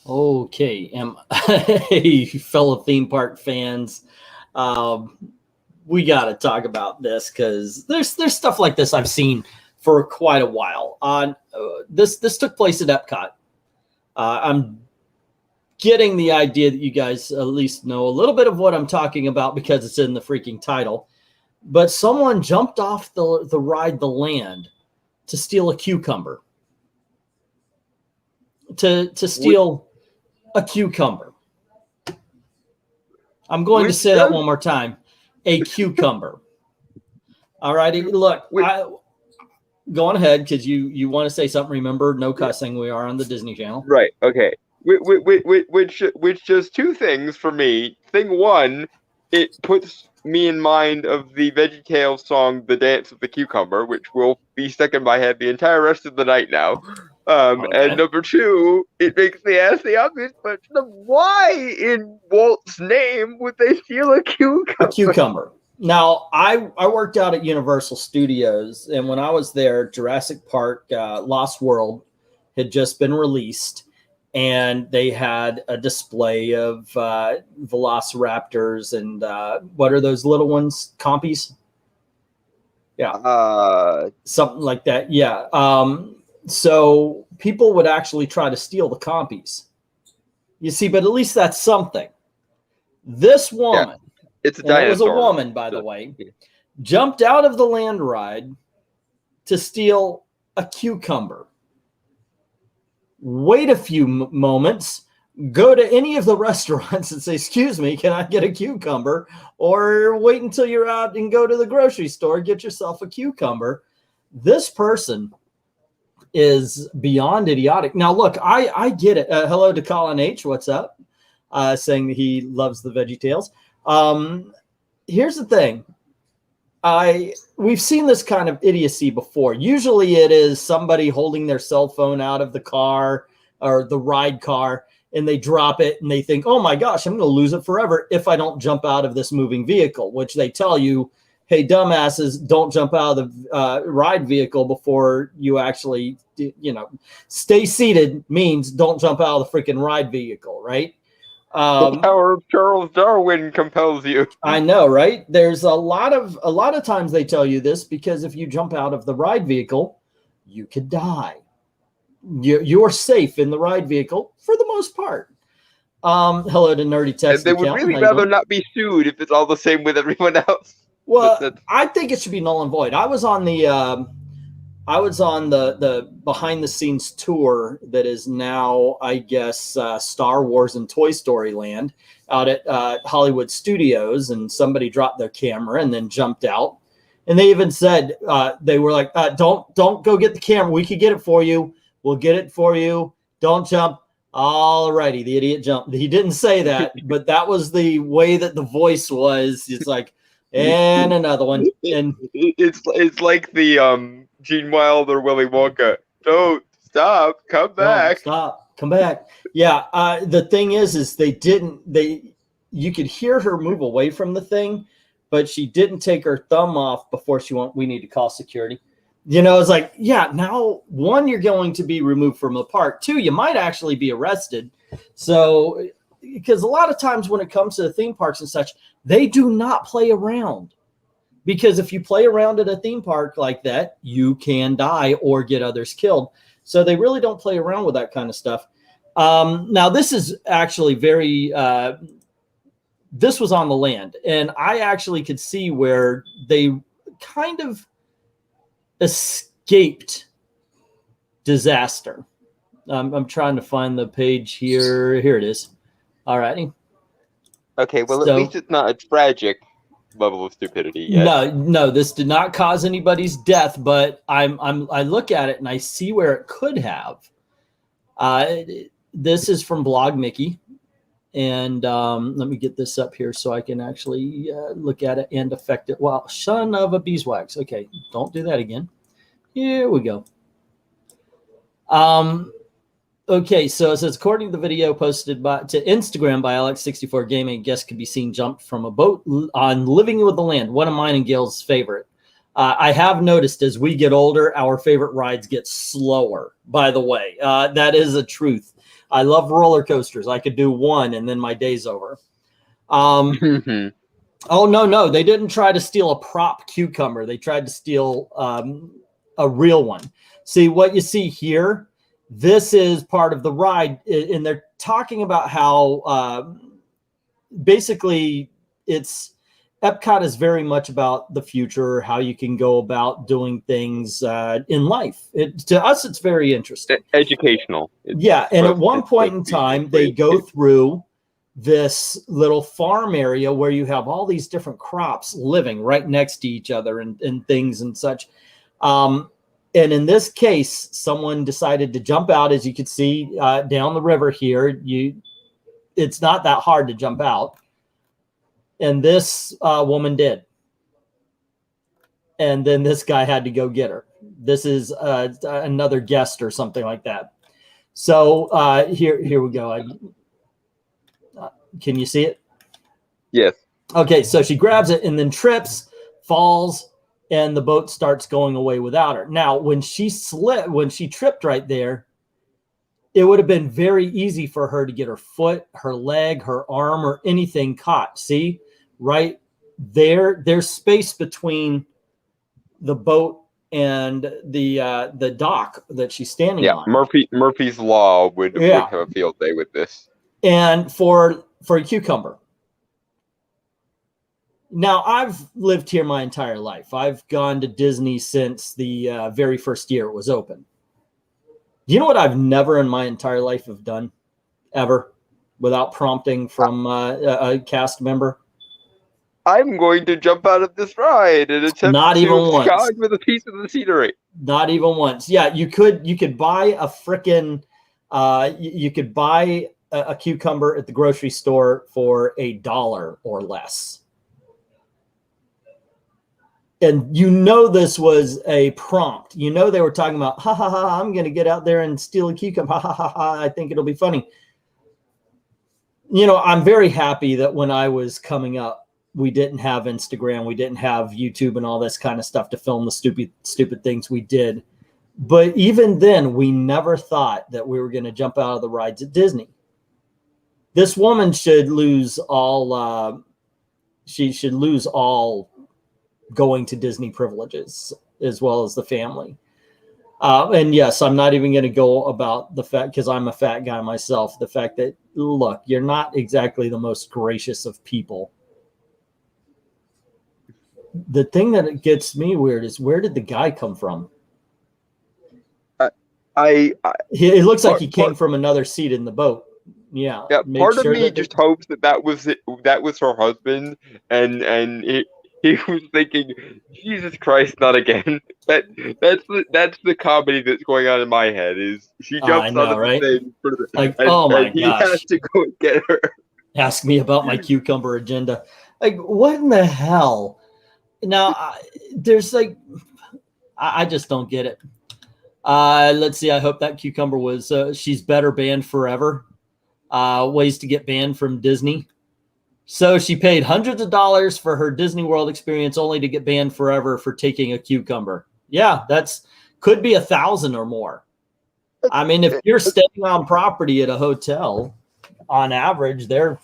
Okay, hey, fellow theme park fans, we got to talk about this because there's stuff like this I've seen for quite a while. On this took place at EPCOT. I'm getting the idea that you guys at least know a little bit of what I'm talking about because it's in the freaking title. But someone jumped off the ride, the land, to steal a cucumber. To steal a cucumber. I'm going to say that one more time. A cucumber. All righty. Look, go on ahead because you want to say something. Remember, no cussing. We are on the Disney Channel. Right. Okay. Which does two things for me. Thing one, it puts me in mind of the VeggieTales song "The Dance of the Cucumber," which will be stuck in my head the entire rest of the night now. And number two, it makes me ask the obvious question of why in Walt's name would they steal a cucumber? A cucumber. Now, I worked out at Universal Studios, and when I was there, Jurassic Park Lost World had just been released, and they had a display of velociraptors and what are those little ones? Compies? Yeah. Something like that. Yeah. So people would actually try to steal the compies. You see, but at least that's something. This woman, it's a dinosaur. It was a woman, by the way, jumped out of the land ride to steal a cucumber. Wait a few moments, go to any of the restaurants and say, excuse me, can I get a cucumber? Or wait until you're out and go to the grocery store, get yourself a cucumber. This person is beyond idiotic. Now, look, I get it. Hello to Colin H. What's up? Saying that he loves the VeggieTales. Here's the thing. We've seen this kind of idiocy before. Usually it is somebody holding their cell phone out of the car or the ride car, and they drop it and they think, oh my gosh, I'm going to lose it forever if I don't jump out of this moving vehicle, which they tell you, hey, dumbasses, don't jump out of the ride vehicle before you actually, stay seated means don't jump out of the freaking ride vehicle, right? The power of Charles Darwin compels you. I know, right? There's a lot of times they tell you this because if you jump out of the ride vehicle, you could die. You're safe in the ride vehicle for the most part. Hello to Nerdy Text. And they would really rather not be sued if it's all the same with everyone else. Well, I think it should be null and void. I was on the behind the scenes tour that is now, I guess, Star Wars and Toy Story Land out at Hollywood Studios, and somebody dropped their camera and then jumped out. And they even said, they were like, don't go get the camera. We could get it for you. We'll get it for you. Don't jump. All righty. The idiot jumped. He didn't say that, but that was the way that the voice was. It's like, and another one. And it's like the Gene Wilder, Willy Wonka. Don't stop, come back. Don't stop, come back. Yeah. The thing is you could hear her move away from the thing, but she didn't take her thumb off before she went, we need to call security. It's like, yeah, now one, you're going to be removed from the park. Two, you might actually be arrested. So, because a lot of times when it comes to the theme parks and such, they do not play around. Because if you play around at a theme park like that, you can die or get others killed. So they really don't play around with that kind of stuff. Now, this is actually this was on the land. And I actually could see where they kind of escaped disaster. I'm trying to find the page here. Here it is. All righty. Okay, well, at least it's not a tragic level of stupidity yet. No, this did not cause anybody's death, but I look at it and I see where it could have. This is from Blog Mickey, and let me get this up here so I can actually look at it and affect it. Wow, son of a beeswax. Okay, don't do that again. Here we go. Okay, so it says, according to the video posted to Instagram by Alex64 Gaming, guests could be seen jumped from a boat on Living with the Land, one of mine and Gail's favorite. I have noticed as we get older, our favorite rides get slower, by the way. That is a truth. I love roller coasters. I could do one and then my day's over. Oh, no, they didn't try to steal a prop cucumber. They tried to steal a real one. See, what you see here, this is part of the ride, and they're talking about how basically EPCOT is very much about the future, how you can go about doing things in life. To us, it's very interesting. Educational. Yeah, and at one point in time, they go through this little farm area where you have all these different crops living right next to each other and things and such. And in this case, someone decided to jump out, as you can see down the river here. It's not that hard to jump out. And this woman did. And then this guy had to go get her. This is another guest or something like that. So here we go. Can you see it? Yes. Okay, so she grabs it and then trips, falls, and the boat starts going away without her. Now, when she tripped right there, it would have been very easy for her to get her foot, her leg, her arm, or anything caught. See, right there, there's space between the boat and the dock that she's standing on. Murphy's Law would have a field day with this. And for a cucumber. Now, I've lived here my entire life. I've gone to Disney since the very first year it was open. You know what I've never in my entire life have done, ever, without prompting from a cast member? I'm going to jump out of this ride and attempt to gouge with a piece of the scenery. Not even once. Yeah, you could buy a frickin' you could buy a cucumber at the grocery store for $1 or less. And this was a prompt. They were talking about, ha ha ha, I'm going to get out there and steal a cucumber. Ha ha ha ha, I think it'll be funny. I'm very happy that when I was coming up, we didn't have Instagram, we didn't have YouTube and all this kind of stuff to film the stupid things we did. But even then, we never thought that we were going to jump out of the rides at Disney. This woman should lose all. She should lose all going to Disney privileges, as well as the family. And yes, I'm not even going to go about the fact, because I'm a fat guy myself, the fact that, look, you're not exactly the most gracious of people. The thing that gets me weird is, where did the guy come from? It looks like he came from another seat in the boat. Yeah. Part of me just hopes that was her husband, and he was thinking, Jesus Christ, not again. That's the comedy that's going on in my head. Is she jumps out of the thing for the, he has to go and get her. Ask me about my cucumber agenda. Like, what in the hell? Now, there's I just don't get it. Let's see. I hope that cucumber was she's better banned forever. Ways to get banned from Disney. So she paid hundreds of dollars for her Disney World experience, only to get banned forever for taking a cucumber. Yeah, could be 1,000 or more. I mean, if you're staying on property at a hotel, on average, the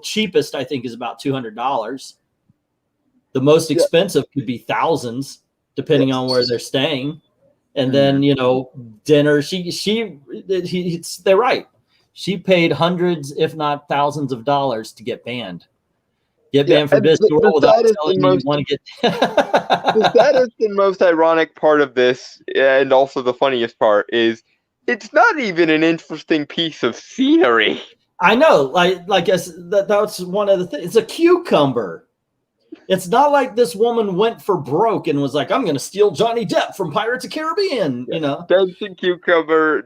cheapest I think is about $200. The most expensive could be thousands, depending on where they're staying. And then, dinner, they're right. She paid hundreds, if not thousands of dollars to get banned. Get banned from Disney World without telling you want to get. That is the most ironic part of this, and also the funniest part is, it's not even an interesting piece of scenery. I know, that's one of the things. It's a cucumber. It's not like this woman went for broke and was like, I'm going to steal Johnny Depp from Pirates of the Caribbean, Dancing cucumber,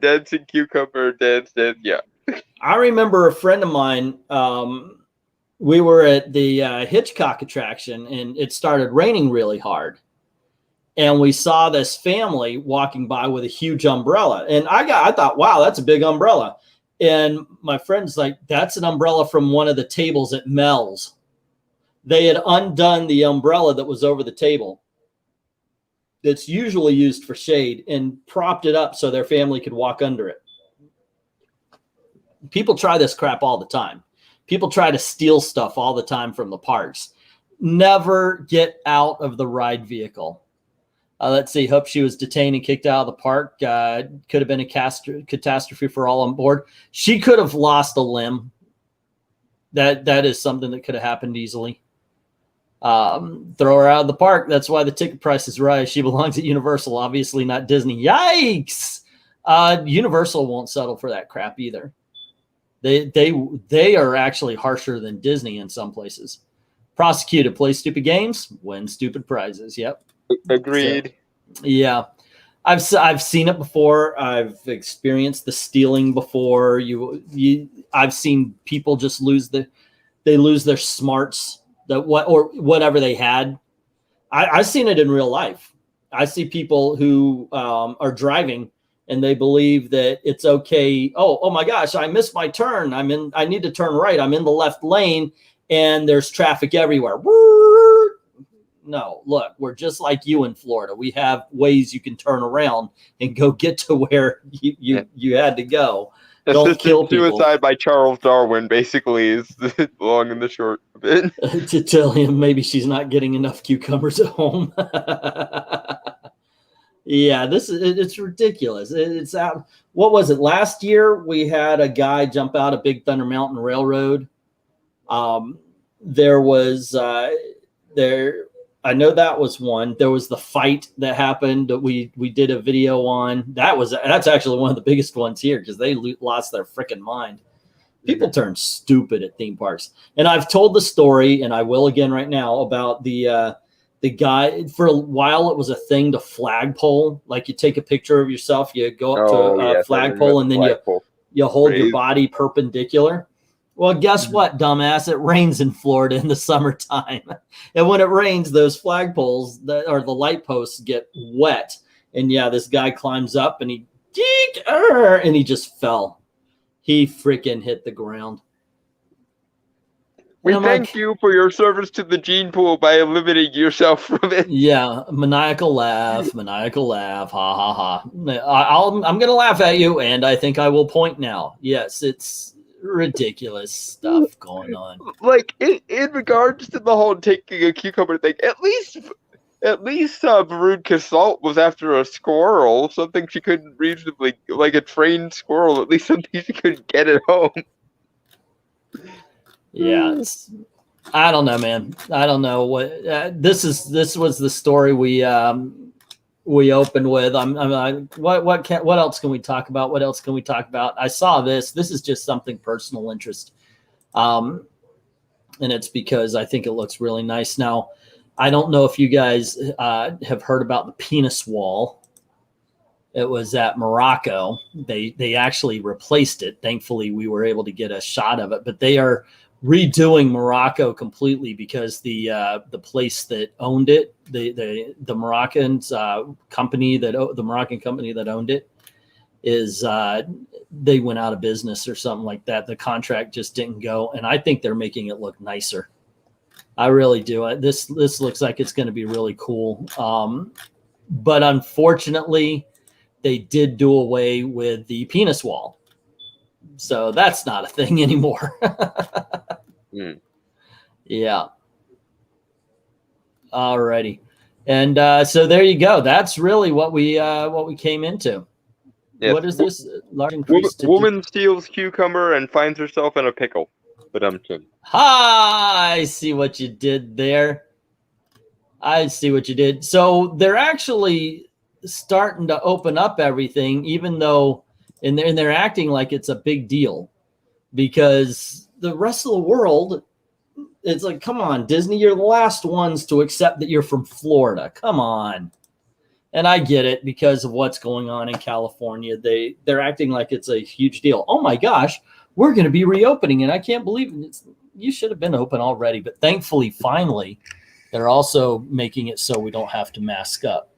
dance. Yeah. I remember a friend of mine, we were at the Hitchcock attraction, and it started raining really hard. And we saw this family walking by with a huge umbrella. And I thought, wow, that's a big umbrella. And my friend's like, that's an umbrella from one of the tables at Mel's. They had undone the umbrella that was over the table that's usually used for shade and propped it up so their family could walk under it. People try this crap all the time. People try to steal stuff all the time from the parks. Never get out of the ride vehicle. Let's see. Hope she was detained and kicked out of the park. Could have been a catastrophe for all on board. She could have lost a limb. That is something that could have happened easily. Throw her out of the park. That's why the ticket price is right. She belongs at Universal, obviously not Disney. Yikes! Universal won't settle for that crap either. They are actually harsher than Disney in some places. Prosecuted, play stupid games, win stupid prizes. Yep. Agreed. So, yeah. I've seen it before. I've experienced the stealing before. I've seen people just lose their smarts, or whatever they had. I've seen it in real life. I see people who are driving and they believe that it's okay. Oh my gosh, I missed my turn. I need to turn right. I'm in the left lane and there's traffic everywhere. No, look, we're just like you in Florida. We have ways you can turn around and go get to where you had to go. Don't kill people. Suicide by Charles Darwin basically is the long and the short of it. To tell him maybe she's not getting enough cucumbers at home. Yeah, it's ridiculous. It's out. What was it? Last year we had a guy jump out of Big Thunder Mountain Railroad. There was I know that was one. There was the fight that happened that we did a video on. That's actually one of the biggest ones here because they lost their freaking mind. People turn stupid at theme parks. And I've told the story, and I will again right now, about the guy. For a while it was a thing to flagpole. Like you take a picture of yourself, you go up to a flagpole, and then you hold your body perpendicular. Well, guess what, dumbass? It rains in Florida in the summertime. And when it rains, those flagpoles or the light posts get wet. And yeah, this guy climbs up and he just fell. He freaking hit the ground. We thank you for your service to the gene pool by eliminating yourself from it. Yeah, maniacal laugh. Ha ha ha. I'm going to laugh at you, and I think I will point now. Yes, it's ridiculous stuff going on. Like in regards to the whole taking a cucumber thing, at least Veruca Salt was after a squirrel, something she couldn't reasonably, like a trained squirrel, at least something she couldn't get at home. Yeah, I don't know, man. I don't know what this was the story we opened with. I'm like, what else can we talk about? What else can we talk about? I saw this. This is just something personal interest, and it's because I think it looks really nice. Now, I don't know if you guys have heard about the penis wall. It was at Morocco. They actually replaced it. Thankfully, we were able to get a shot of it. But they are redoing Morocco completely because the place that owned it, the Moroccan company that owned it, is they went out of business or something like that. The contract just didn't go, and I think they're making it look nicer. I really do. This looks like it's going to be really cool. But unfortunately, they did do away with the penis wall. So that's not a thing anymore. Yeah. Alrighty. And so there you go. That's really what we came into. Yes. What is this? Woman steals cucumber and finds herself in a pickle. But I see what you did there. I see what you did. So they're actually starting to open up everything, even though, and they're acting like it's a big deal, because the rest of the world, it's like, come on, Disney, you're the last ones to accept that you're from Florida. Come on. And I get it because of what's going on in California. They're acting like it's a huge deal. Oh my gosh, we're going to be reopening, and I can't believe it. You should have been open already. But thankfully, finally, they're also making it so we don't have to mask up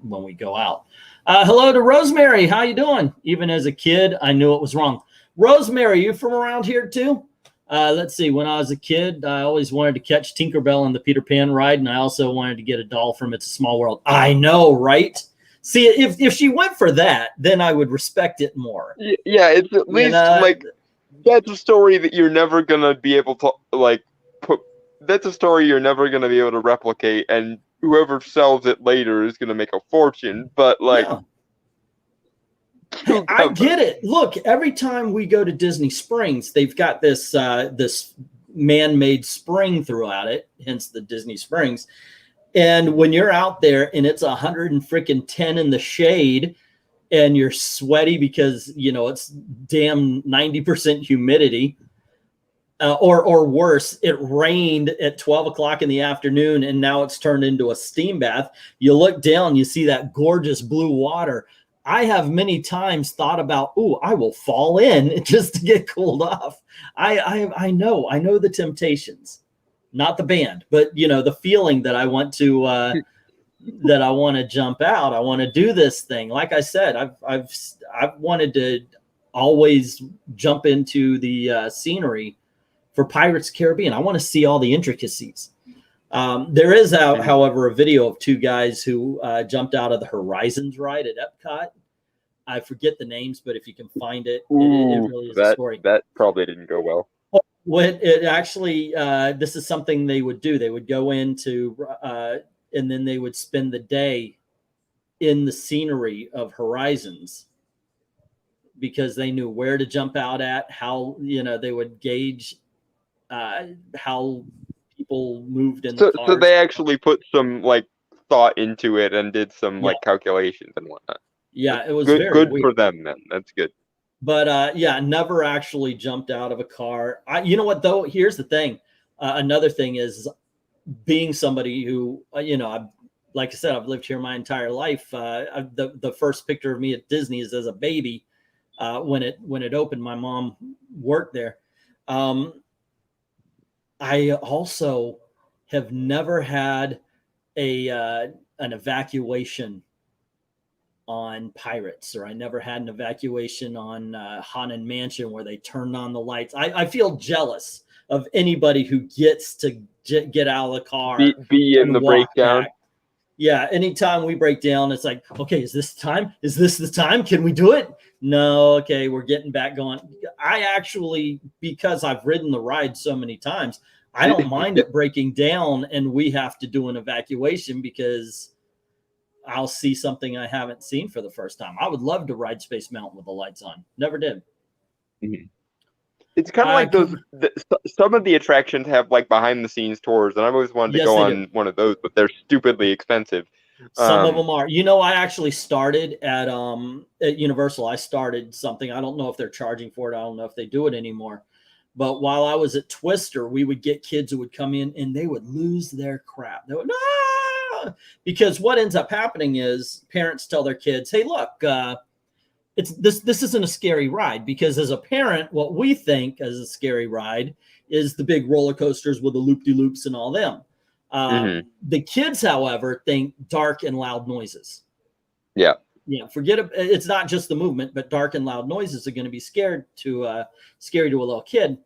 when we go out. Hello to Rosemary. How you doing? Even as a kid, I knew it was wrong. Rosemary, you from around here too? Let's see. When I was a kid, I always wanted to catch Tinkerbell on the Peter Pan ride, and I also wanted to get a doll from It's a Small World. I know, right? See, if she went for that, then I would respect it more. Yeah, it's at least like that's a story that you're never gonna be able to like put. That's a story you're never gonna be able to replicate, and whoever sells it later is gonna make a fortune. But like, Yeah. Hey, I get it. Look, every time we go to Disney Springs, they've got this this man-made spring throughout it, hence the Disney Springs. And when you're out there and it's 110 in the shade and you're sweaty because, you know, it's damn 90% humidity, or worse, it rained at 12 o'clock in the afternoon and now it's turned into a steam bath. You look down, you see that gorgeous blue water. I have many times thought about, oh, I will fall in just to get cooled off. I know the temptations, not the band, but you know, the feeling that I want to that I want to jump out. I want to do this thing. Like I said, I've wanted to always jump into the scenery for Pirates of the Caribbean. I want to see all the intricacies. There is, however, a video of two guys who jumped out of the Horizons ride at EPCOT. I forget the names, but if you can find it, it really is a story. That probably didn't go well. When it actually, this is something they would do. They would go into, and then they would spend the day in the scenery of Horizons because they knew where to jump out at, how, you know, they would gauge how people moved in the cars. So they actually put some like thought into it and did some like calculations and whatnot. Yeah, it was good weird. for them then. That's good. But yeah, never actually jumped out of a car. You know what though? Here's the thing. Another thing is being somebody who, you know, like I said, I've lived here my entire life. The first picture of me at Disney is as a baby. When it opened, my mom worked there. I also have never had an evacuation on Pirates, or I never had an evacuation on Haunted Mansion where they turned on the lights. I feel jealous of anybody who gets to get out of the car, be in the breakdown. Back. Yeah, anytime we break down, it's like, okay, is this time? Is this the time? Can we do it? No, okay, we're getting back going. I actually, because I've ridden the ride so many times, I don't mind it breaking down and we have to do an evacuation because I'll see something I haven't seen for the first time. I would love to ride Space Mountain with the lights on. Never did. Mm-hmm. It's kind of like those. Some of the attractions have like behind the scenes tours, and I've always wanted to go on one of those, but they're stupidly expensive. Some of them are. You know, I actually started at Universal. I started something. I don't know if they're charging for it. I don't know if they do it anymore. But while I was at Twister, we would get kids who would come in and they would lose their crap. They would, no! Because what ends up happening is parents tell their kids, hey, look, this isn't a scary ride, because as a parent, what we think as a scary ride is the big roller coasters with the loop-de-loops and all them. The kids, however, think dark and loud noises. Yeah. Yeah. Forget it. It's not just the movement, but dark and loud noises are going to be scary to a little kid.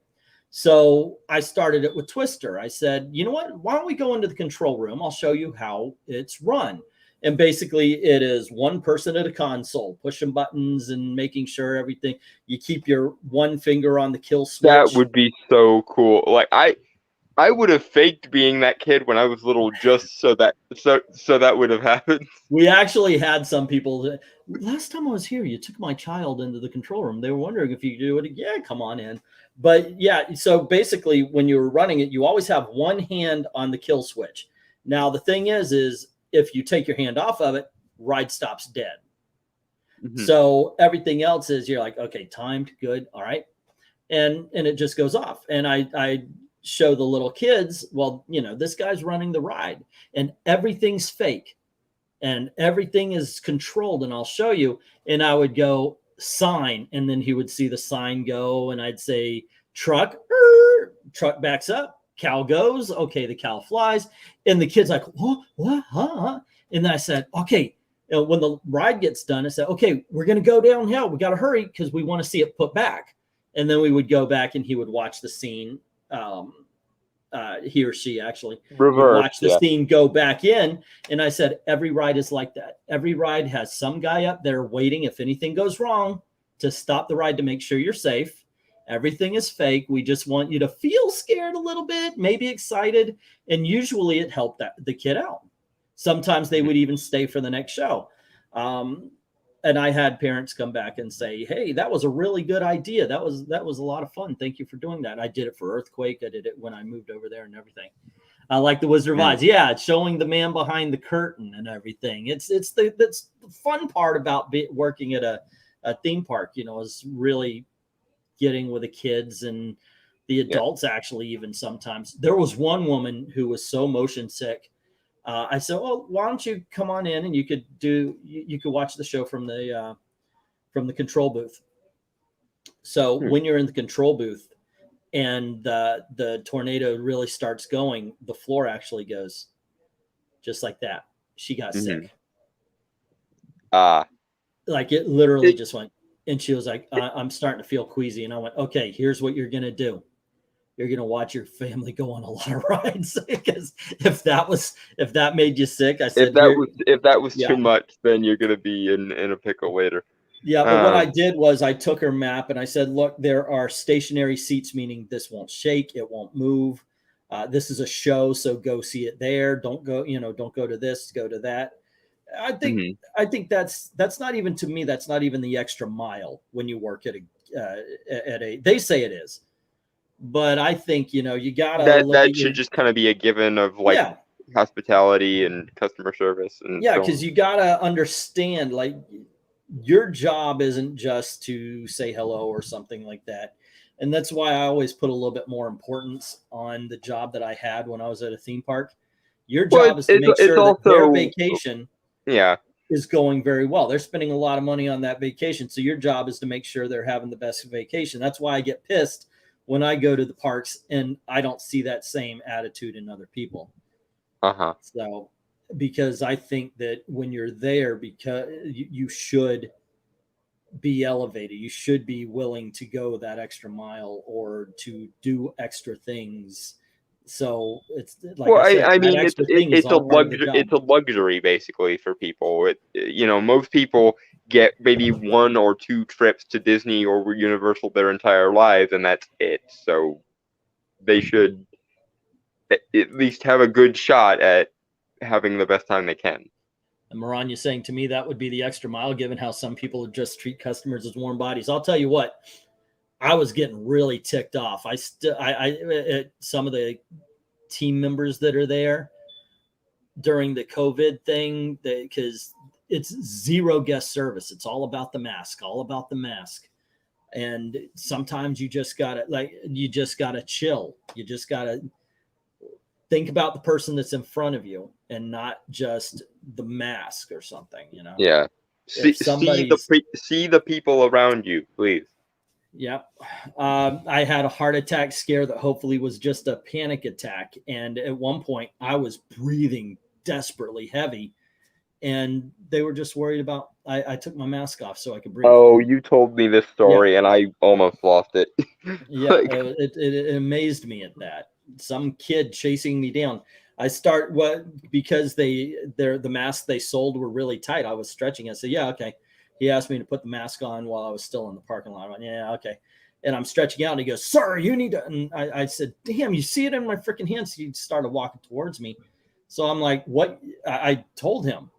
So I started it with Twister. I said, you know what? Why don't we go into the control room? I'll show you how it's run. And basically it is one person at a console, pushing buttons and making sure everything, you keep your one finger on the kill switch. That would be so cool. Like I would have faked being that kid when I was little just so that would have happened. We actually had some people, last time I was here, you took my child into the control room. They were wondering if you could do it. Yeah, come on in. But yeah, so basically when you were running it, you always have one hand on the kill switch. Now the thing is if you take your hand off of it, ride stops dead. So everything else is, you're like, okay, timed, good, all right. And it just goes off. And I show the little kids, well, you know, this guy's running the ride and everything's fake and everything is controlled, and I'll show you. And I would go sign, and then he would see the sign go, and I'd say truck, truck backs up. Cow goes, okay, the cow flies, and the kid's like, what, huh? And then I said, okay, when the ride gets done, I said, okay, we're going to go downhill. We got to hurry because we want to see it put back. And then we would go back and he would watch the scene. He or she actually watch the scene go back in. And I said, every ride is like that. Every ride has some guy up there waiting, if anything goes wrong, to stop the ride to make sure you're safe. Everything is fake. We just want you to feel scared a little bit, maybe excited. And usually it helped the kid out. Sometimes they would even stay for the next show. And I had parents come back and say, hey, that was a really good idea. That was a lot of fun. Thank you for doing that. I did it for Earthquake. I did it when I moved over there and everything. I like the Wizard of Oz. Yeah, it's showing the man behind the curtain and everything. That's the fun part about working at a theme park, you know, is really getting with the kids and the adults actually even sometimes. There was one woman who was so motion sick. I said, well, why don't you come on in and you could watch the show from the control booth. So when you're in the control booth and the tornado really starts going, the floor actually goes just like that. She got sick. Like it literally just went. And she was like, I'm starting to feel queasy. And I went, okay, here's what you're going to do. You're going to watch your family go on a lot of rides. Because if that made you sick, I said, if that was too much, then you're going to be in a pickle later. Yeah. But what I did was I took her map and I said, look, there are stationary seats, meaning this won't shake. It won't move. This is a show. So go see it there. Don't go to this, go to that. I think that's not even, to me, that's not even the extra mile when you work at a they say it is, but I think, you know, you gotta that should just kind of be a given of like hospitality and customer service. And because you gotta understand, like, your job isn't just to say hello or something like that. And that's why I always put a little bit more importance on the job that I had when I was at a theme park. Your job is to make sure that their vacation is going very well. They're spending a lot of money on that vacation. So your job is to make sure they're having the best vacation. That's why I get pissed when I go to the parks and I don't see that same attitude in other people. So, because I think that when you're there, because you should be elevated, you should be willing to go that extra mile or to do extra things. So it's like, well, I mean, it's a luxury basically for people. You know, most people get maybe 1 or 2 trips to Disney or Universal their entire lives, and that's it. So they should at least have a good shot at having the best time they can. And Maranya saying to me that would be the extra mile, given how some people just treat customers as warm bodies. I'll tell you what, I was getting really ticked off. Some of the team members that are there during the COVID thing, because it's zero guest service. It's all about the mask, And sometimes you just gotta chill. You just gotta think about the person that's in front of you and not just the mask or something, you know? Yeah. See the people around you, please. Yeah. I had a heart attack scare that hopefully was just a panic attack. And at one point I was breathing desperately heavy and they were just worried about, I took my mask off so I could breathe. Oh, you told me this story and I almost lost it. Yeah. It amazed me at that. Some kid chasing me down. Because the masks they sold were really tight. I was stretching. I said, yeah, okay. He asked me to put the mask on while I was still in the parking lot. I went, yeah, okay. And I'm stretching out and he goes, sir, you need to, and I said, damn, you see it in my freaking hands. He started walking towards me. So I'm like, what? I told him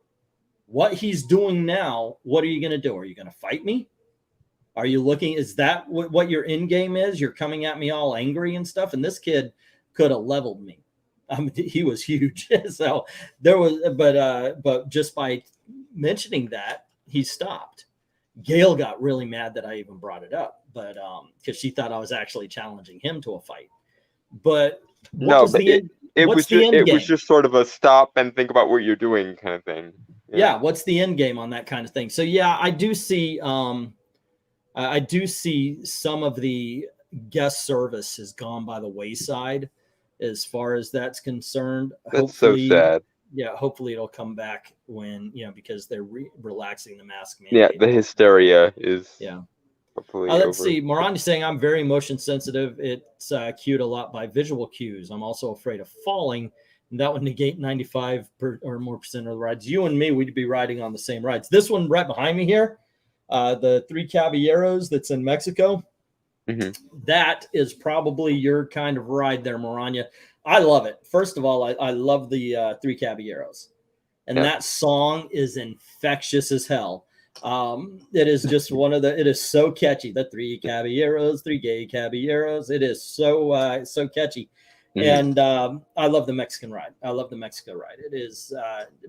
what he's doing now. What are you going to do? Are you going to fight me? Are you looking? Is that what your end game is? You're coming at me all angry and stuff. And this kid could have leveled me. I mean, he was huge. So there was, but just by mentioning that, he stopped. Gail got really mad that I even brought it up, but because she thought I was actually challenging him to a fight. But it was just sort of a stop and think about what you're doing kind of thing. Yeah. What's the end game on that kind of thing? So yeah, I do see some of the guest service has gone by the wayside as far as that's concerned. That's so sad. Yeah, hopefully it'll come back when, because they're relaxing the mask mandate. Yeah, the hysteria is hopefully let's see. Moran's saying I'm very motion sensitive. It's cued a lot by visual cues. I'm also afraid of falling, and that would negate 95% or more of the rides. You and me, we'd be riding on the same rides. This one right behind me here, the Three Caballeros that's in Mexico. That is probably your kind of ride there, Maranya. I love it. First of all, I love the Three Caballeros. And that song is infectious as hell. It is just it is so catchy. The Three Caballeros, Three Gay Caballeros. It is so so catchy. And I love the Mexican ride. I love the Mexico ride. It is,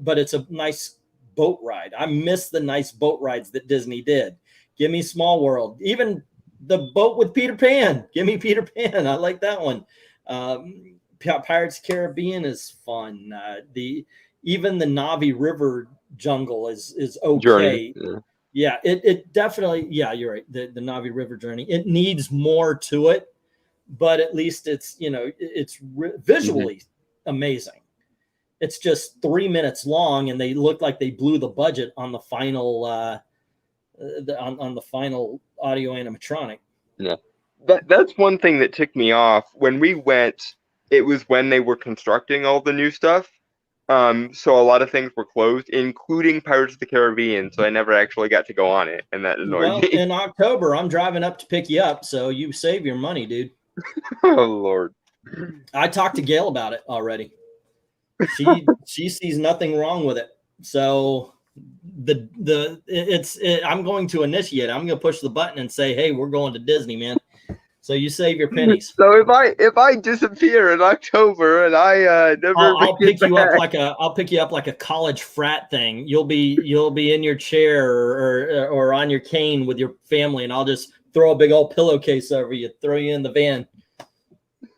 but it's a nice boat ride. I miss the nice boat rides that Disney did. Give me Small World. Even the boat with Peter Pan. Give me Peter Pan. I like that one. Pirates Caribbean is fun. Even the Navi River jungle is okay. Journey. Yeah, it definitely, yeah, you're right. The Navi River journey, it needs more to it, but at least it's, you know, it's visually amazing. It's just 3 minutes long, and they look like they blew the budget on the final on the final audio animatronic. Yeah, that's one thing that ticked me off when we went. It was when they were constructing all the new stuff. So a lot of things were closed, including Pirates of the Caribbean. So I never actually got to go on it, and that annoyed me. In October, I'm driving up to pick you up, so you save your money, dude. Oh Lord! I talked to Gail about it already. She sees nothing wrong with it. So I'm going to initiate. I'm going to push the button and say, "Hey, we're going to Disney, man." So you save your pennies. So if I disappear in October and I never, I'll pick you up like a college frat thing. You'll be in your chair or on your cane with your family, and I'll just throw a big old pillowcase over you, throw you in the van.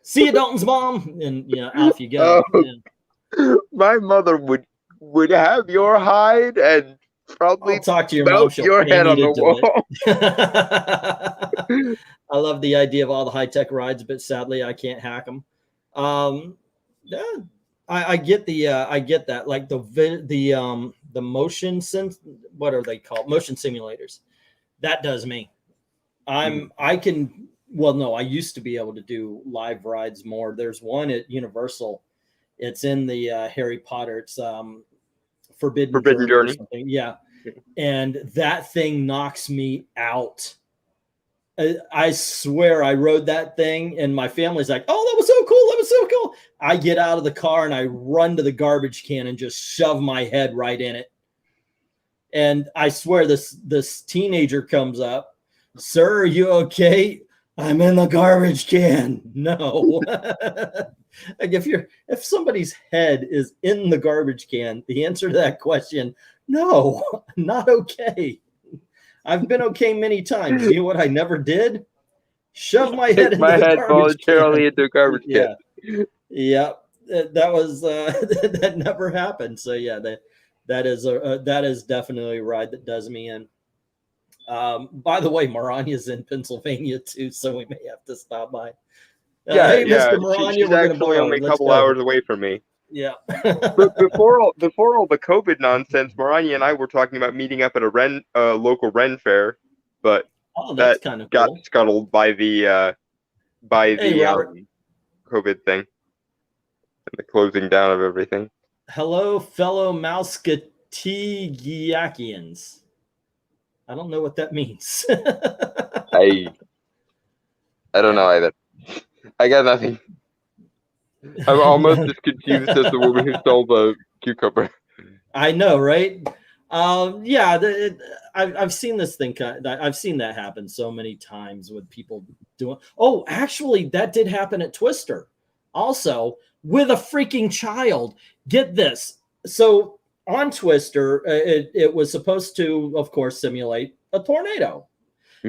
See you, Dalton's mom, and off you go. My mother would have your hide and probably I'll talk to your mom. Your head on the wall. I love the idea of all the high-tech rides, but sadly I can't hack them. Yeah, I get that. Like the motion what are they called? Motion simulators. That does me. I used to be able to do live rides more. There's one at Universal. It's in the Harry Potter. It's Forbidden Journey. Yeah. And that thing knocks me out. I swear I rode that thing and my family's like, "Oh, that was so cool. That was so cool." I get out of the car and I run to the garbage can and just shove my head right in it. And I swear this teenager comes up, "Sir, are you okay?" "I'm in the garbage can." No. Like if somebody's head is in the garbage can, the answer to that question, no, not okay. I've been okay many times. You know what I never did? Shove my head into the garbage voluntarily into a garbage can. Yeah. That was that never happened. So yeah, that is definitely a ride that does me in. By the way, Maranya's in Pennsylvania too, so we may have to stop by. Hey, Mr. Maranya, she's actually only a couple hours away from me. Yeah. But before all the COVID nonsense, Maranya and I were talking about meeting up at a local Ren fair, but that's kind of got cool. scuttled by the COVID thing and the closing down of everything. Hello, fellow Mousketigiakians. I don't know what that means. I don't know either. I got nothing. I'm almost as confused as the woman who stole the cucumber. I know, right? Yeah, I've seen this thing. I've seen that happen so many times with people doing. Oh, actually, that did happen at Twister, also with a freaking child. Get this. So on Twister, it was supposed to, of course, simulate a tornado.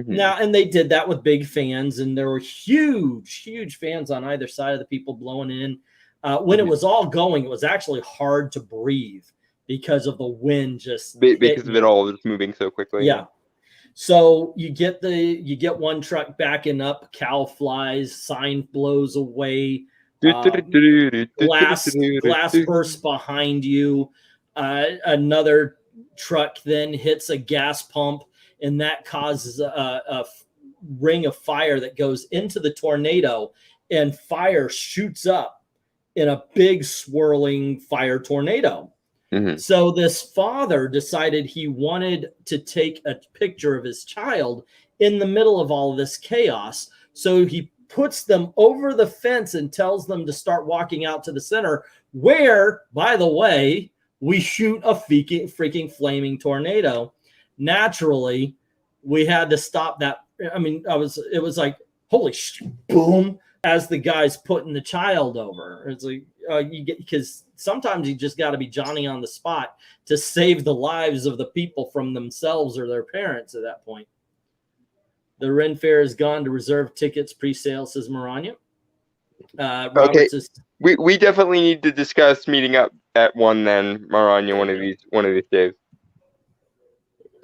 Now, and they did that with big fans, and there were huge fans on either side of the people blowing in. When it was all going, it was actually hard to breathe because of the wind because of it all just moving so quickly. Yeah. So you get one truck backing up, cow flies, sign blows away, glass bursts behind you. Another truck then hits a gas pump, and that causes a ring of fire that goes into the tornado, and fire shoots up in a big swirling fire tornado. So this father decided he wanted to take a picture of his child in the middle of all of this chaos So he puts them over the fence and tells them to start walking out to the center, where, by the way, we shoot a freaking flaming tornado. Naturally, we had to stop that. I mean, it was like, holy shit, boom, as the guy's putting the child over. It's like, because sometimes you just got to be Johnny on the spot to save the lives of the people from themselves or their parents at that point. The Ren Fair is gone to reserve tickets pre-sale, says Maranya. Okay, we definitely need to discuss meeting up at 1 then, Maranya, one of these days.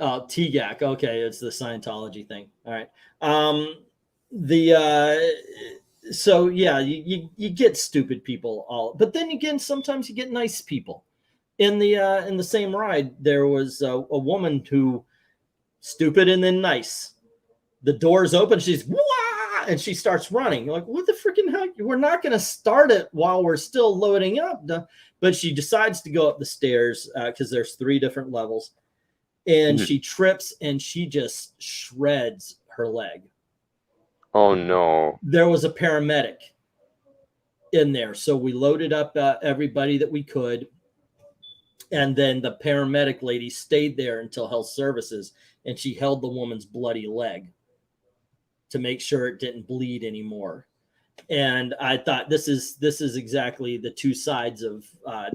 TGAC, okay, it's the Scientology thing. All right. So yeah, you get stupid people but then again, sometimes you get nice people. In the same ride, there was a woman who stupid and then nice. The doors open, she's wah, and she starts running. You're like, what the freaking heck? We're not going to start it while we're still loading up. But she decides to go up the stairs because there's 3 different levels, and she trips and she just shreds her leg. Oh no! There was a paramedic in there, so we loaded up everybody that we could, and then the paramedic lady stayed there until health services, and she held the woman's bloody leg to make sure it didn't bleed anymore. And I thought this is exactly the 2 sides of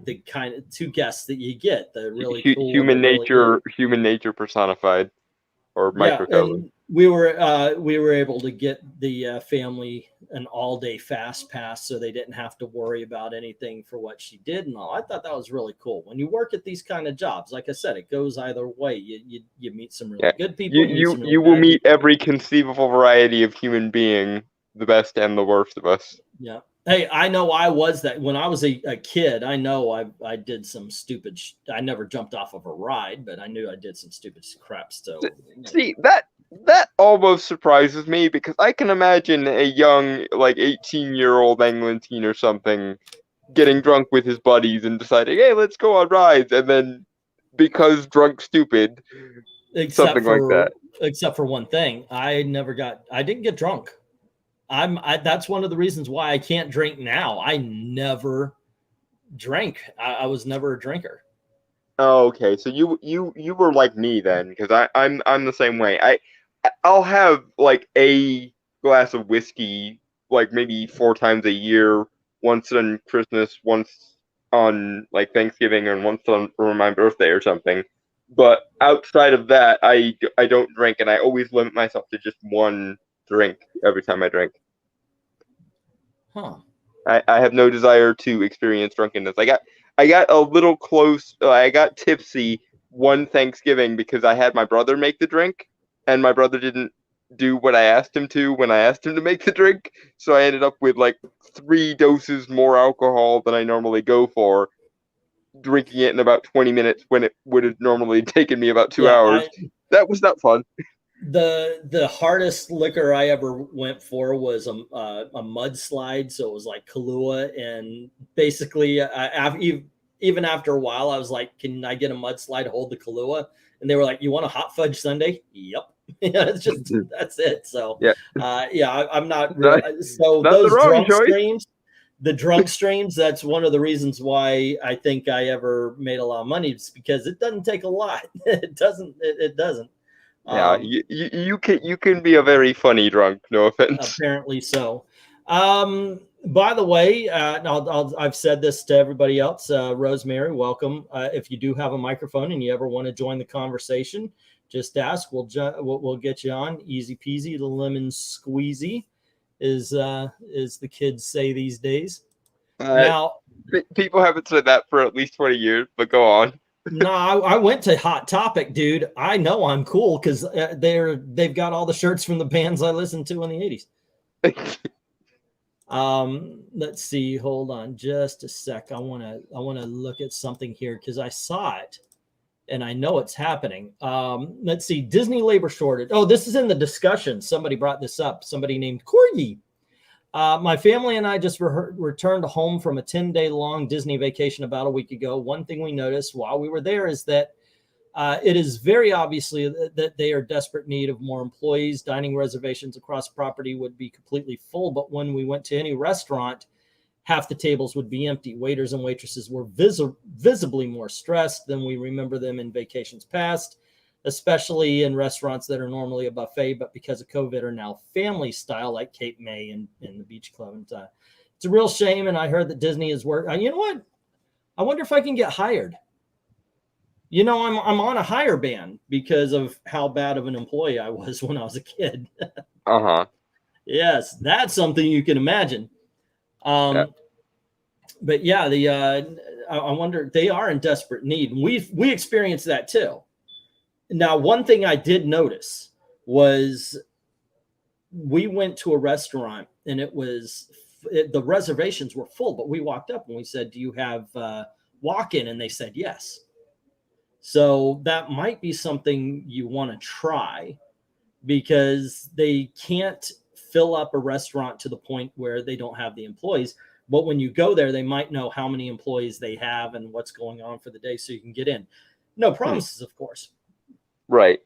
the kind of 2 guests that you get. The really cool human nature personified, or microcosm. And we were able to get the family an all-day fast pass, so they didn't have to worry about anything for what she did and all. I thought that was really cool. When you work at these kind of jobs, like I said, it goes either way. You meet some really good people. You will meet every conceivable variety of human being, the best and the worst of us. Yeah. Hey, I know I was that when I was a kid. I know I did some stupid. I never jumped off of a ride, but I knew I did some stupid crap. So see that almost surprises me, because I can imagine a young, like 18-year-old Englentine or something getting drunk with his buddies and deciding, hey, let's go on rides, and then because drunk stupid, something like that. Except for one thing, I didn't get drunk. That's one of the reasons why I can't drink now. I never drank. I was never a drinker. Oh, okay. So you were like me then, because I'm the same way. I'll have like a glass of whiskey like maybe 4 times a year, once on Christmas, once on like Thanksgiving, and once on for my birthday or something. But outside of that, I don't drink, and I always limit myself to just 1 drink every time I drink. Huh. I have no desire to experience drunkenness. I got a little close. I got tipsy one Thanksgiving because I had my brother make the drink, and my brother didn't do what I asked him to when I asked him to make the drink. So I ended up with like 3 doses more alcohol than I normally go for, drinking it in about 20 minutes when it would have normally taken me about 2 hours. That was not fun. The hardest liquor I ever went for was a mudslide. So it was like Kahlua, and basically even after a while, I was like, "Can I get a mudslide? Hold the Kahlua?" And they were like, "You want a hot fudge sundae?" Yep. It's just that's it. So I'm not really, so those drunk streams. The drunk streams, that's one of the reasons why I think I ever made a lot of money. It's because it doesn't take a lot. It doesn't. Yeah, you can be a very funny drunk. No offense. Apparently so. By the way, I've said this to everybody else. Rosemary, welcome. If you do have a microphone and you ever want to join the conversation, just ask. We'll get you on. Easy peasy, the lemon squeezy, is the kids say these days. Now, people haven't said that for at least 20 years, but go on. No, I went to Hot Topic, dude. I know I'm cool because they've got all the shirts from the bands I listened to in the 80s. Let's see. Hold on just a sec. I want to look at something here because I saw it and I know it's happening. Let's see. Disney labor shortage. Oh, this is in the discussion. Somebody brought this up. Somebody named Corgi. My family and I just returned home from a 10-day long Disney vacation about a week ago. One thing we noticed while we were there is that It is very obviously that they are desperate need of more employees. Dining reservations across property would be completely full, but when we went to any restaurant, half the tables would be empty. Waiters and waitresses were visibly more stressed than we remember them in vacations past, especially in restaurants that are normally a buffet, but because of COVID are now family style, like Cape May and the Beach Club. And it's a real shame. And I heard that Disney is working. You know what? I wonder if I can get hired. You know, I'm on a hire ban because of how bad of an employee I was when I was a kid. Yes, that's something you can imagine. But yeah, I wonder, they are in desperate need. We experienced that too. Now, one thing I did notice was we went to a restaurant and the reservations were full, but we walked up and we said, do you have walk-in? And they said yes. So that might be something you want to try, because they can't fill up a restaurant to the point where they don't have the employees. But when you go there, they might know how many employees they have and what's going on for the day, so you can get in. No promises, of course. Right.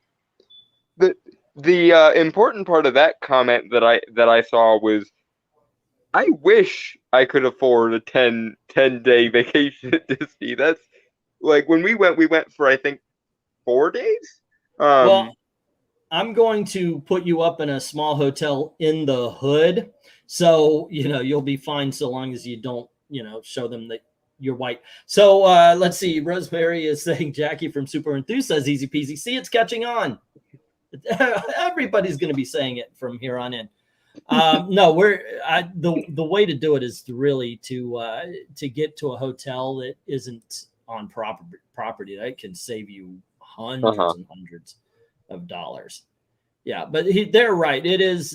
The important part of that comment that I saw was, I wish I could afford a 10-day vacation at Disney. That's like, when we went for, I think, 4 days. Well, I'm going to put you up in a small hotel in the hood, so you'll be fine, so long as you don't show them that you're white. So let's see. Rosemary is saying, Jackie from Super Enthused says easy peasy. See, it's catching on. Everybody's going to be saying it from here on in. No, the way to do it is to get to a hotel that isn't on property. That can save you hundreds and hundreds of dollars. Yeah, but they're right. It is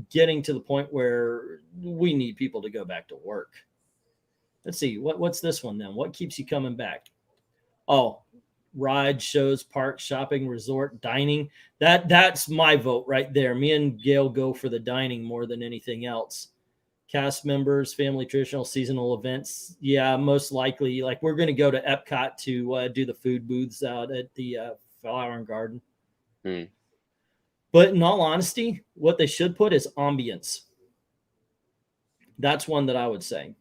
getting to the point where we need people to go back to work. Let's see, what's this one then? What keeps you coming back? Oh, rides, shows, parks, shopping, resort, dining. That's my vote right there. Me and Gail go for the dining more than anything else. Cast members, family, traditional, seasonal events. Yeah, most likely. Like, we're going to go to EPCOT to do the food booths out at the Flower and Garden. But in all honesty, what they should put is ambience. That's one that I would say.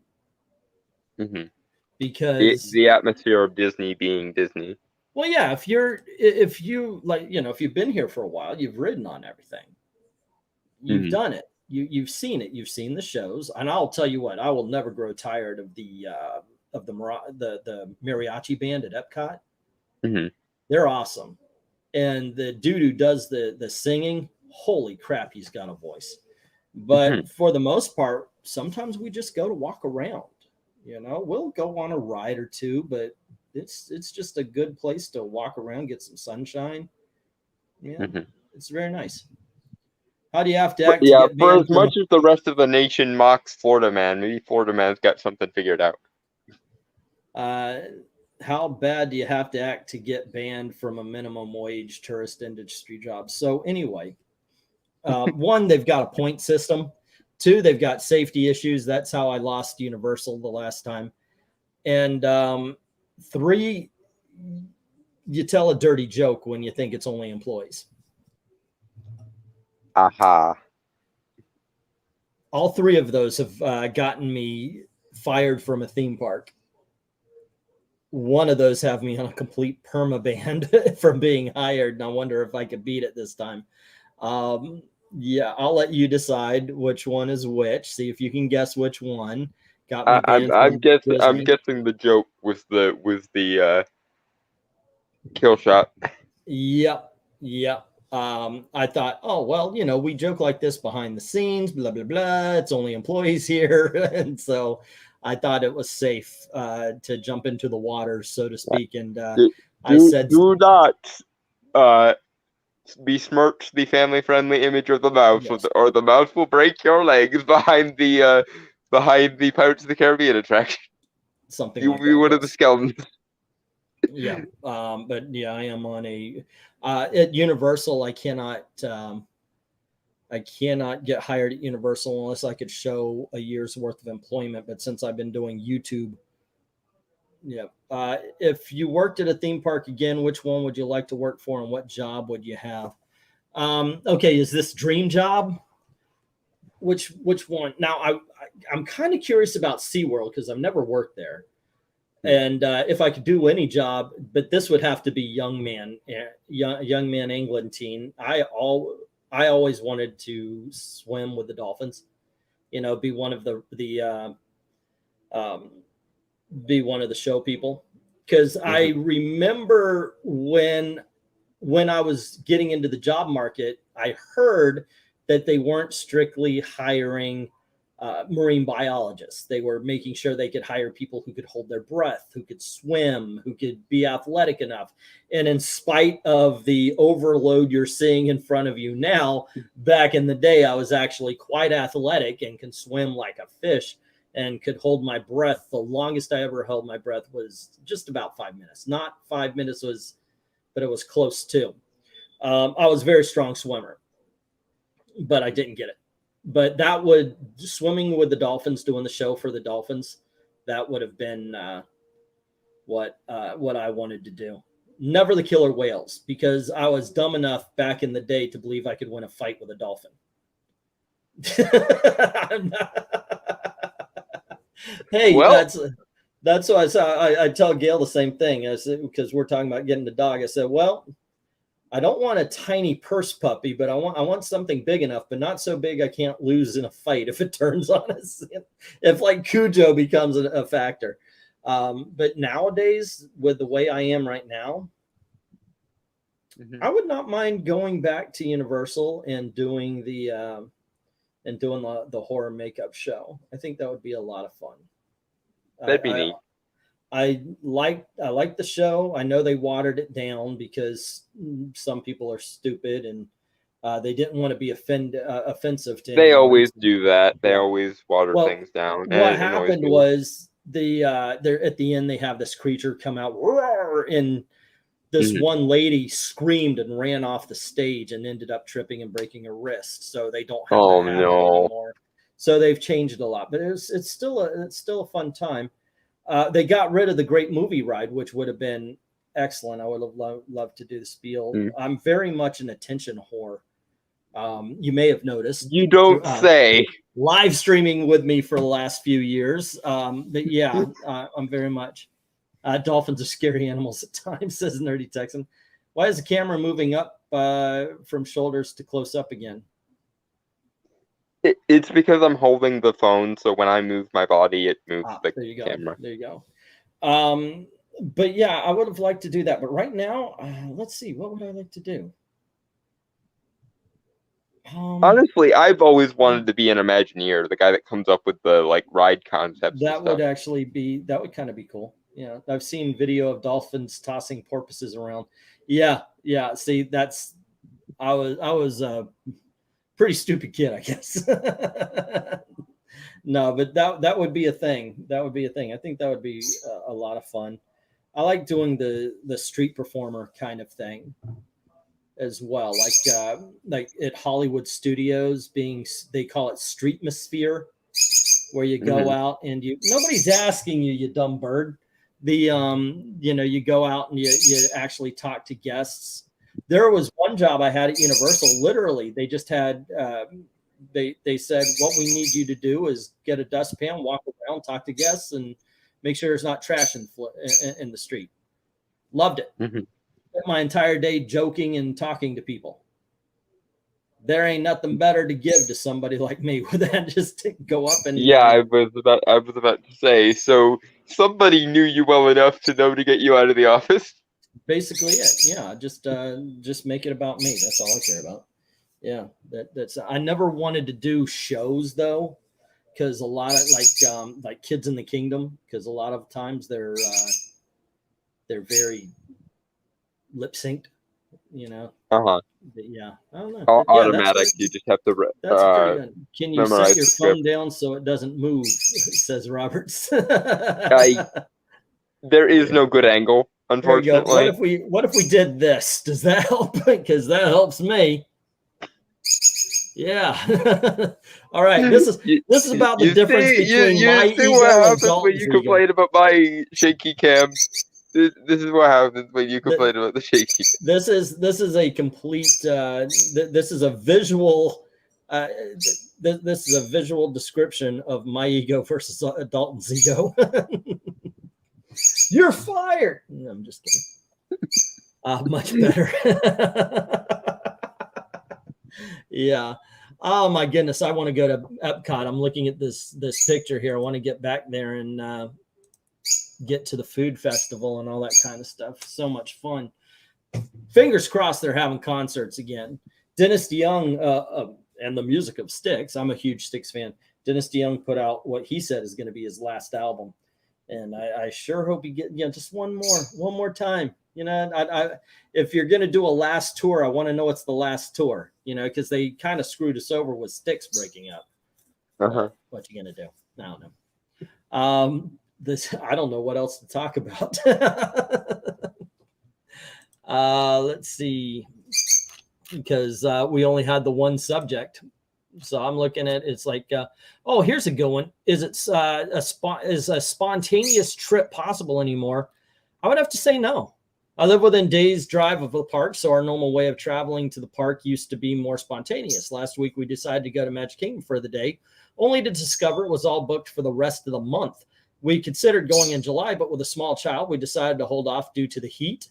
Because the atmosphere of Disney being Disney. Well, yeah, if you've been here for a while, you've ridden on everything. You've done it. You've seen it. You've seen the shows. And I'll tell you what, I will never grow tired of the mariachi band at Epcot. They're awesome. And the dude who does the singing, holy crap, he's got a voice. But for the most part, sometimes we just go to walk around. We'll go on a ride or two, but it's just a good place to walk around, get some sunshine. Yeah, it's very nice. How do you have to act? Yeah, for as much as the rest of the nation mocks Florida Man, maybe Florida Man's got something figured out. How bad do you have to act to get banned from a minimum wage tourist industry job? So anyway, one, they've got a point system. Two, they've got safety issues. That's how I lost Universal the last time. And three, you tell a dirty joke when you think it's only employees. All three of those have gotten me fired from a theme park. One of those have me on a complete perma-ban from being hired, and I wonder if I could beat it this time. Yeah, I'll let you decide which one is which. See if you can guess which one got me banned. I'm guessing the joke was the kill shot. Yep. I thought, oh well, we joke like this behind the scenes, blah blah blah. It's only employees here, and so I thought it was safe to jump into the water, so to speak. And I said, "Do not besmirch the family-friendly image of the mouse, yes, or the mouse will break your legs behind the Pirates of the Caribbean attraction." Something you'll be one of the skeletons. Yeah, but yeah, I am on a at Universal. I cannot get hired at Universal unless I could show a year's worth of employment. But since I've been doing YouTube Yeah. If you worked at a theme park again, which one would you like to work for, and what job would you have? Okay, is this dream job? Which one? Now, I'm kind of curious about SeaWorld because I've never worked there. And if I could do any job, but this would have to be young man England teen. I always wanted to swim with the dolphins, you know, be one of the show people. Because I remember when I was getting into the job market, I heard that they weren't strictly hiring marine biologists. They were making sure they could hire people who could hold their breath, who could swim, who could be athletic enough. And in spite of the overload you're seeing in front of you now, back in the day, I was actually quite athletic and can swim like a fish and could hold my breath. The longest I ever held my breath was just about 5 minutes. Not 5 minutes but it was close to. I was a very strong swimmer, but I didn't get it. But swimming with the dolphins, doing the show for the dolphins, that would have been what I wanted to do. Never the killer whales, because I was dumb enough back in the day to believe I could win a fight with a dolphin. Hey, well, that's why I tell Gail the same thing. I said, because we're talking about getting the dog. I said, well, I don't want a tiny purse puppy, but I want something big enough, but not so big I can't lose in a fight if it turns on us. If like Cujo becomes a factor. But nowadays, with the way I am right now, I would not mind going back to Universal and doing the horror makeup show. I think that would be a lot of fun. That'd be neat. I like the show. I know they watered it down because some people are stupid and they didn't want to be offensive to. They always do that. They always water things down. What happened was they're at the end they have this creature come out, and this one lady screamed and ran off the stage and ended up tripping and breaking her wrist. So they don't have that anymore. So they've changed a lot, but it's still a fun time. They got rid of the Great Movie Ride, which would have been excellent. I would have loved to do the spiel. I'm very much an attention whore. You may have noticed. You don't say. Live streaming with me for the last few years. But yeah, I'm very much. Dolphins are scary animals at times, says Nerdy Texan. Why is the camera moving up from shoulders to close up again? It's because I'm holding the phone, so when I move my body, it moves the camera. There you go. But yeah, I would have liked to do that. But right now, let's see. What would I like to do? Honestly, I've always wanted to be an Imagineer, the guy that comes up with the ride concepts. That would kind of be cool. Yeah, I've seen video of dolphins tossing porpoises around. Yeah. See, I was a pretty stupid kid, I guess. No, but that would be a thing. That would be a thing. I think that would be a lot of fun. I like doing the street performer kind of thing as well. Like at Hollywood Studios, they call it Streetmosphere, where you go out and nobody's asking you, you dumb bird. You go out and you actually talk to guests. There was one job I had at Universal. Literally, they just had they said, what we need you to do is get a dustpan, walk around, talk to guests, and make sure there's not trash in the street. Loved it. Spent my entire day joking and talking to people. There ain't nothing better to give to somebody like me with that. Just to go up and I was about to say. So somebody knew you well enough to know to get you out of the office. Basically it. Yeah, just make it about me. That's all I care about. Yeah, that's. I never wanted to do shows though, because a lot of like Kids in the Kingdom, because a lot of times they're very lip synced. But yeah, I don't know. Automatic. You just have to. That's pretty good. Can you set your phone down so it doesn't move? Says Roberts. There is no good angle, unfortunately. What if we did this? Does that help? Because that helps me. Yeah. All right. This is about the difference between my see ego what and happens when Dalton's you ego. complain about my shaky cam. This is what happens when you complain about the shaky. This is a complete. This is a visual. This is a visual description of my ego versus Dalton's ego. You're fired. No, I'm just kidding. Much better. Yeah. Oh my goodness. I want to go to EPCOT. I'm looking at this picture here. I want to get back there and get to the food festival and all that kind of stuff. So much fun. Fingers crossed they're having concerts again. Dennis DeYoung and the music of Styx. I'm a huge Styx fan. Dennis DeYoung put out what he said is going to be his last album. And I sure hope he get just one more time. If you're going to do a last tour, I want to know it's the last tour, because they kind of screwed us over with Styx breaking up. What you going to do? I don't know. I don't know what else to talk about. Let's see, because we only had the one subject. So I'm looking at it's like, oh, here's a good one. Is a spontaneous trip possible anymore? I would have to say no. I live within days drive of the park, so our normal way of traveling to the park used to be more spontaneous. Last week we decided to go to Magic Kingdom for the day, only to discover it was all booked for the rest of the month. We considered going in July, but with a small child, we decided to hold off due to the heat.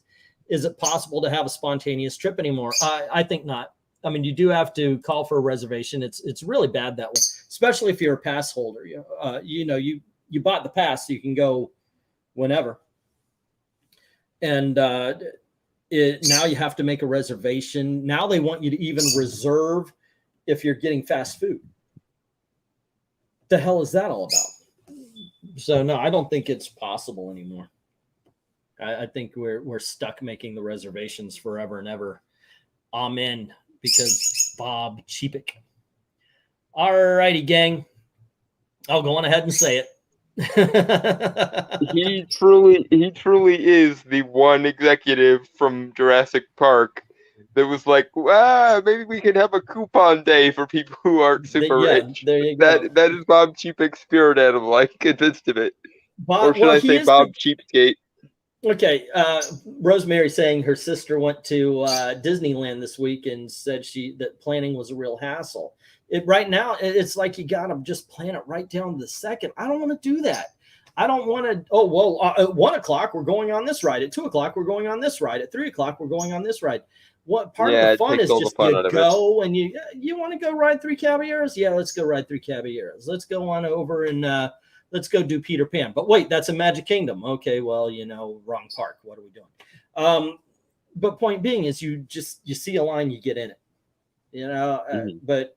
Is it possible to have a spontaneous trip anymore? I think not. I mean, you do have to call for a reservation. It's really bad that way, especially if you're a pass holder. You bought the pass, so you can go whenever. And now you have to make a reservation. Now they want you to even reserve if you're getting fast food. What the hell is that all about? So no, I don't think it's possible anymore. I think we're stuck making the reservations forever and ever. Amen. Because Bob Chepik. All righty, gang. I'll go on ahead and say it. He truly is the one executive from Jurassic Park that was like, maybe we can have a coupon day for people who aren't super rich. There you go. That is Bob Chepik's spirit animal. I'm convinced of it. Or should I say Bob Cheapskate? Okay, Rosemary saying her sister went to Disneyland this week and said that planning was a real hassle. Right now, it's like you got to just plan it right down to the second. I don't want to do that. I don't want to, at 1 o'clock, we're going on this ride. At 2 o'clock, we're going on this ride. At 3 o'clock, we're going on this ride. What part of the fun is just you go and you want to go ride 3 Caballeros? Yeah, let's go ride 3 Caballeros. Let's go on over and let's go do Peter Pan. But wait, that's a Magic Kingdom. Okay, well, wrong park. What are we doing? But point being is you see a line, you get in it. But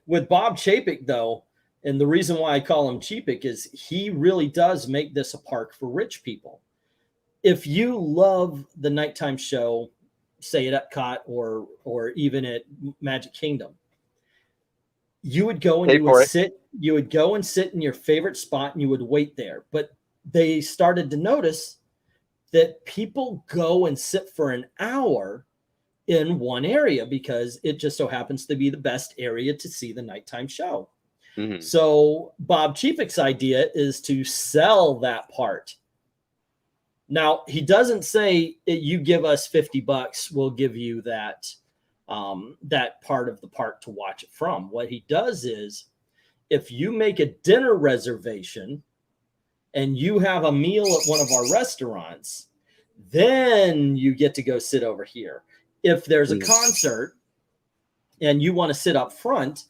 with Bob Chapek, though, and the reason why I call him Chepik is he really does make this a park for rich people. If you love the nighttime show, say at Epcot or even at Magic Kingdom, you would go and you would go and sit in your favorite spot and you would wait there. But they started to notice that people go and sit for an hour in one area because it just so happens to be the best area to see the nighttime show. Mm-hmm. So Bob Chepik's idea is to sell that part. Now, he doesn't say you give us $50, we'll give you that that part of the park to watch it from. What he does is if you make a dinner reservation and you have a meal at one of our restaurants, then you get to go sit over here. If there's a concert and you want to sit up front,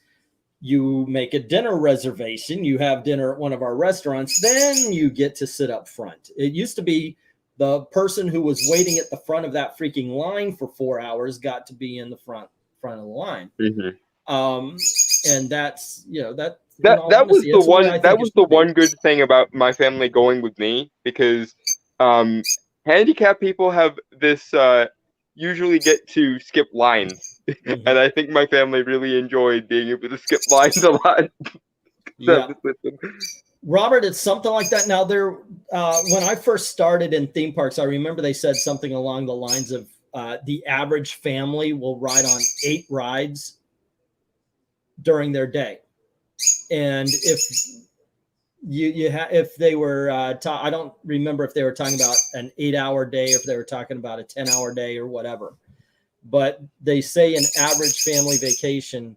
you make a dinner reservation, you have dinner at one of our restaurants, then you get to sit up front. It used to be the person who was waiting at the front of that freaking line for 4 hours got to be in the front of the line. Mm-hmm. And that's, that was the one good thing about my family going with me, because handicapped people have this usually get to skip lines. Mm-hmm. And I think my family really enjoyed being able to skip lines a lot. Yeah. Robert, it's something like that. Now, when I first started in theme parks, I remember they said something along the lines of the average family will ride on 8 rides during their day. And if if they were, I don't remember if they were talking about an 8-hour day, or if they were talking about a 10-hour day or whatever. But they say an average family vacation,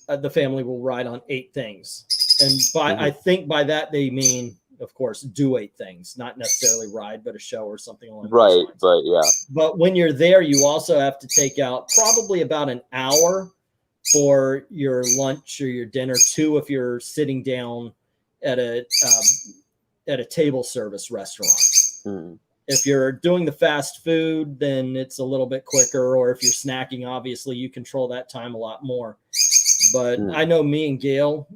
the family will ride on 8 things. And by I think by that they mean, of course, do 8 things, not necessarily ride, but a show or something along those lines. But yeah. But when you're there, you also have to take out probably about an hour for your lunch or your dinner, 2 if you're sitting down at a table service restaurant. If you're doing the fast food, then it's a little bit quicker. Or if you're snacking, obviously you control that time a lot more. But I know me and Gail,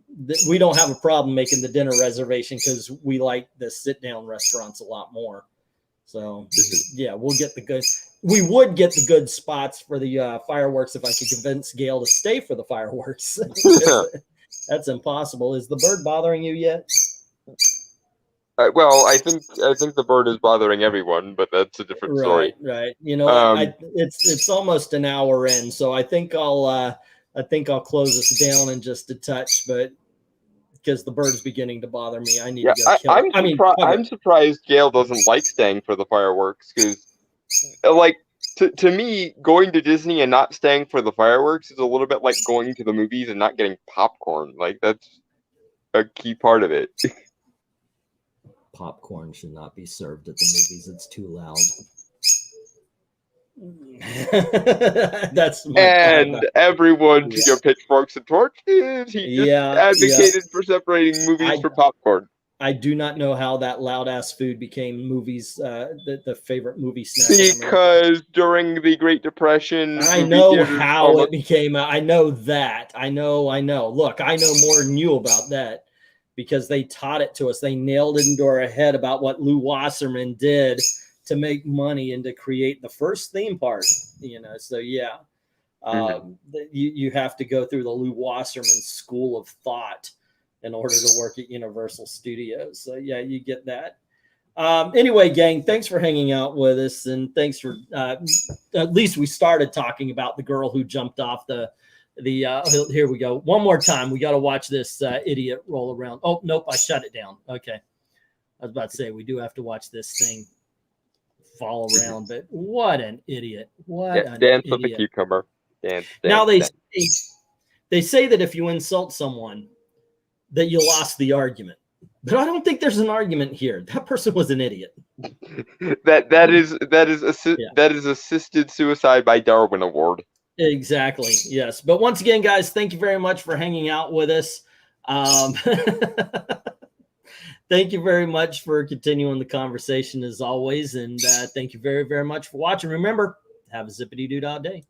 we don't have a problem making the dinner reservation because we like the sit down restaurants a lot more. So yeah, we'll get the good. We would get the good spots for the fireworks if I could convince Gail to stay for the fireworks. That's impossible. Is the bird bothering you yet? Well, I think the bird is bothering everyone, but that's a different story. Right. You know, it's almost an hour in, so I think I'll close this down in just a touch, but because the bird's beginning to bother me, I need to go kill it. I'm surprised Gail doesn't like staying for the fireworks, because, like, to me, going to Disney and not staying for the fireworks is a little bit like going to the movies and not getting popcorn. Like, that's a key part of it. Popcorn should not be served at the movies. It's too loud. That's everyone to your pitchforks and torches. He just advocated for separating movies from popcorn. I do not know how that loud ass food became movies the favorite movie snack. Because during the Great Depression, I know how it became. I know that. I know. Look, I know more than you about that, because they taught it to us. They nailed it into our head about what Lew Wasserman did to make money and to create the first theme park, you know. So yeah, you have to go through the Lew Wasserman school of thought in order to work at Universal Studios. So yeah, you get that. Anyway, gang, thanks for hanging out with us, and thanks for at least we started talking about the girl who jumped off the here we go. One more time. We got to watch this idiot roll around. Oh, nope, I shut it down. Okay. I was about to say, we do have to watch this thing fall around, but what an idiot. Dance with the cucumber. Dance, now they say that if you insult someone, that you lost the argument. But I don't think there's an argument here. That person was an idiot. that is assisted suicide by Darwin Award. Exactly. Yes. But once again, guys, thank you very much for hanging out with us. Thank you very much for continuing the conversation as always. And thank you very, very much for watching. Remember, have a zippity-doo-dah day.